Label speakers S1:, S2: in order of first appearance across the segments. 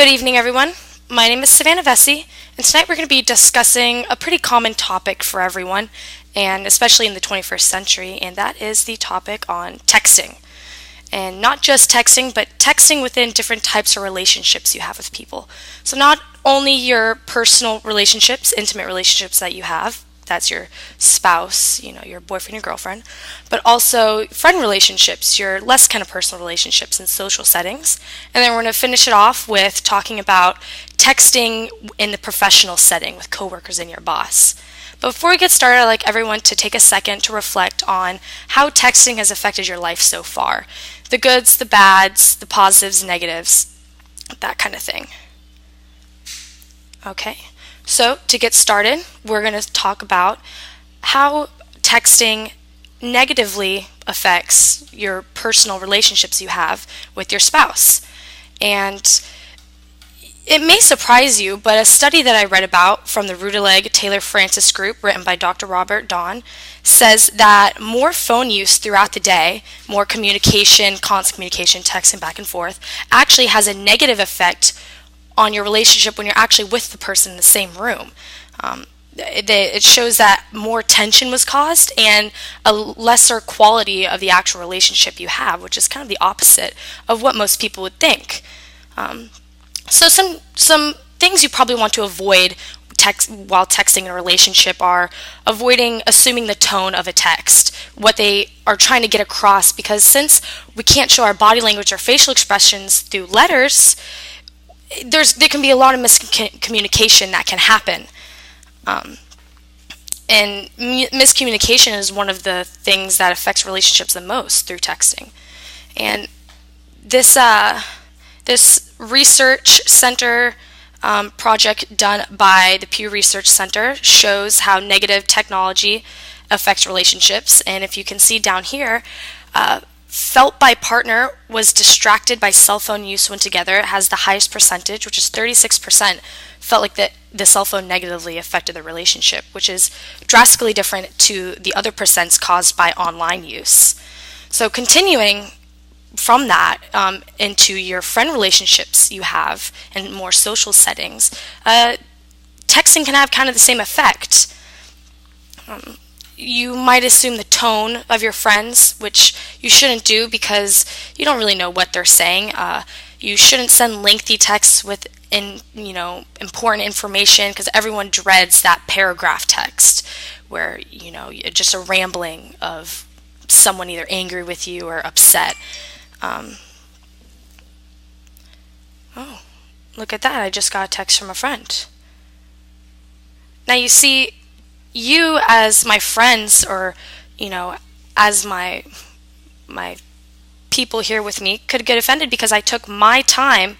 S1: Good evening, everyone. My name is Savannah Vesey, and tonight we're going to be discussing a pretty common topic for everyone, and especially in the 21st century, and that is the topic on texting. And not just texting, but texting within different types of relationships you have with people. So not only your personal relationships, intimate relationships that you have, that's your spouse, your boyfriend, your girlfriend, but also friend relationships, your less kind of personal relationships in social settings. And then we're going to finish it off with talking about texting in the professional setting with coworkers and your boss. But before we get started, I'd like everyone to take a second to reflect on how texting has affected your life so far. The goods, the bads, the positives, negatives, that kind of thing. Okay. So, to get started, we're going to talk about how texting negatively affects your personal relationships you have with your spouse. And it may surprise you, but a study that I read about from the Rudeleg Taylor Francis group, written by Dr. Robert Dawn, says that more phone use throughout the day, more communication, constant communication, texting back and forth, actually has a negative effect on your relationship when you're actually with the person in the same room. It shows that more tension was caused and a lesser quality of the actual relationship you have, which is kind of the opposite of what most people would think. So some things you probably want to avoid while texting in a relationship are avoiding assuming the tone of a text, what they are trying to get across, because since we can't show our body language or facial expressions through letters, there can be a lot of miscommunication that can happen. And miscommunication is one of the things that affects relationships the most through texting. And this research center project done by the Pew Research Center shows how negative technology affects relationships. And if you can see down here, felt by partner was distracted by cell phone use when together. It has the highest percentage, which is 36%, felt like the cell phone negatively affected the relationship, which is drastically different to the other percents caused by online use. So continuing from that into your friend relationships you have in more social settings, texting can have kind of the same effect. You might assume the tone of your friends, which you shouldn't do because you don't really know what they're saying. You shouldn't send lengthy texts with important information, because everyone dreads that paragraph text where just a rambling of someone either angry with you or upset. Oh, look at that! I just got a text from a friend. Now you see, you as my friends, or as my people here with me, could get offended because I took my time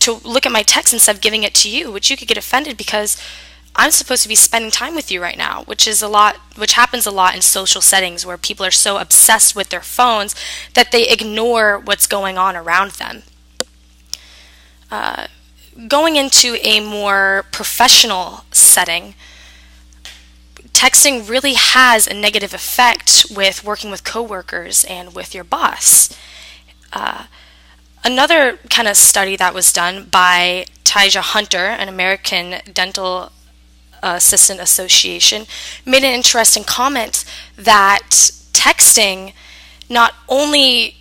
S1: to look at my text instead of giving it to you, which you could get offended because I'm supposed to be spending time with you right now, which happens a lot in social settings where people are so obsessed with their phones that they ignore what's going on around them. Going into a more professional setting, texting really has a negative effect with working with coworkers and with your boss. Another kind of study that was done by Tyja Hunter, an American Dental Assistant Association, made an interesting comment that texting not only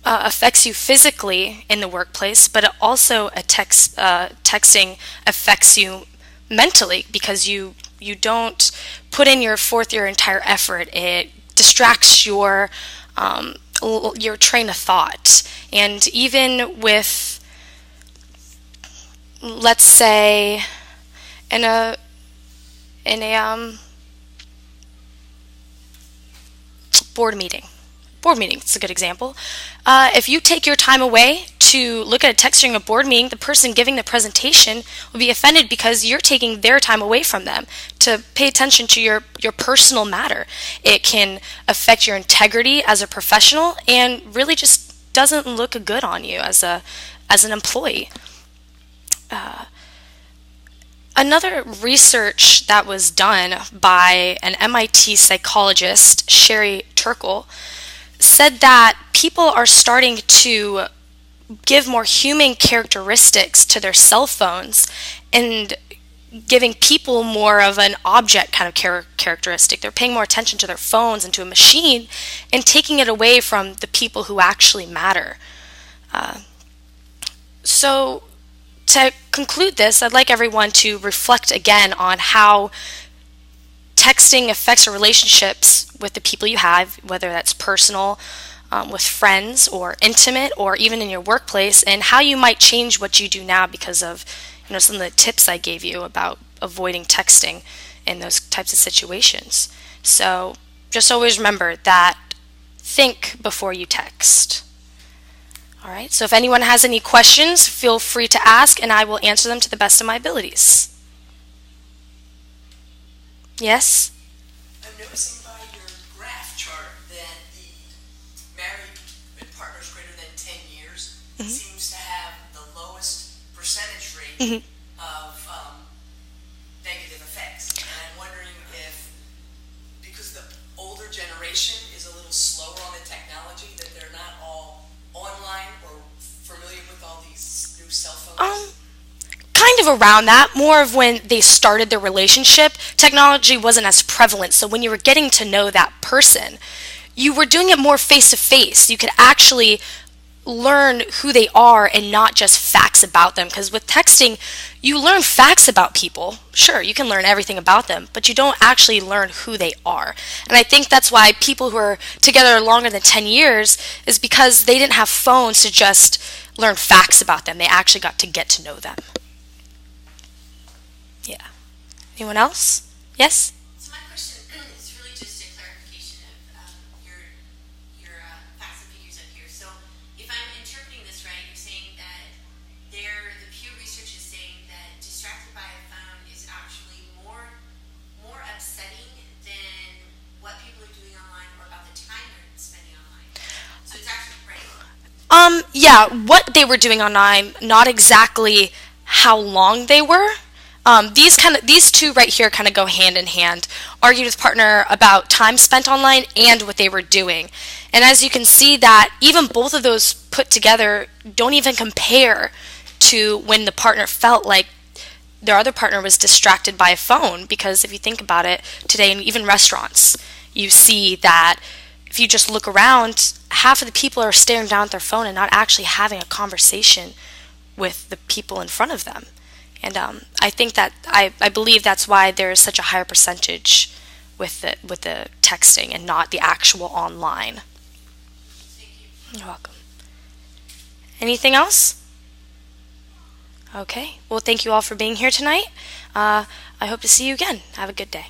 S1: affects you physically in the workplace, but it also texting affects you mentally, because you don't put in your entire effort. It distracts your train of thought. And even with, let's say, in a board meeting. Board meeting is a good example. If you take your time away to look at a text during a board meeting, the person giving the presentation will be offended because you're taking their time away from them to pay attention to your personal matter. It can affect your integrity as a professional and really just doesn't look good on you as an employee. Another research that was done by an MIT psychologist, Sherry Turkle, said that people are starting to give more human characteristics to their cell phones and giving people more of an object kind of characteristic. They're paying more attention to their phones and to a machine and taking it away from the people who actually matter. So to conclude this, I'd like everyone to reflect again on how texting affects your relationships with the people you have, whether that's personal, with friends, or intimate, or even in your workplace, and how you might change what you do now because of some of the tips I gave you about avoiding texting in those types of situations. So just always remember that think before you text. All right, so if anyone has any questions, feel free to ask, and I will answer them to the best of my abilities. Yes?
S2: I'm noticing by your graph chart that the married and partners greater than 10 years seems to have the lowest percentage rate of negative effects. And I'm wondering if, because the older generation is a little slower on the technology, that they're not all online or familiar with all these new cell phones?
S1: Kind of around that, more of when they started their relationship, technology wasn't as prevalent. So when you were getting to know that person, you were doing it more face to face. You could actually learn who they are and not just facts about them. Because with texting, you learn facts about people. Sure, you can learn everything about them, but you don't actually learn who they are. And I think that's why people who are together longer than 10 years is because they didn't have phones to just learn facts about them. They actually got to get to know them. Yeah. Anyone else? Yes?
S3: So my question is really just a clarification of your facts and figures up here. So if I'm interpreting this right, you're saying that the Pew Research is saying that distracted by a phone is actually more upsetting than what people are doing online or about the time they're spending online. So it's actually right.
S1: Yeah, what they were doing online, not exactly how long they were. These two right here kind of go hand in hand. Argued with partner about time spent online and what they were doing. And as you can see that even both of those put together don't even compare to when the partner felt like their other partner was distracted by a phone. Because if you think about it today, in even restaurants, you see that if you just look around, half of the people are staring down at their phone and not actually having a conversation with the people in front of them. And I think that I believe that's why there is such a higher percentage with the texting and not the actual online.
S3: Thank you.
S1: You're welcome. Anything else? Okay. Well, thank you all for being here tonight. I hope to see you again. Have a good day.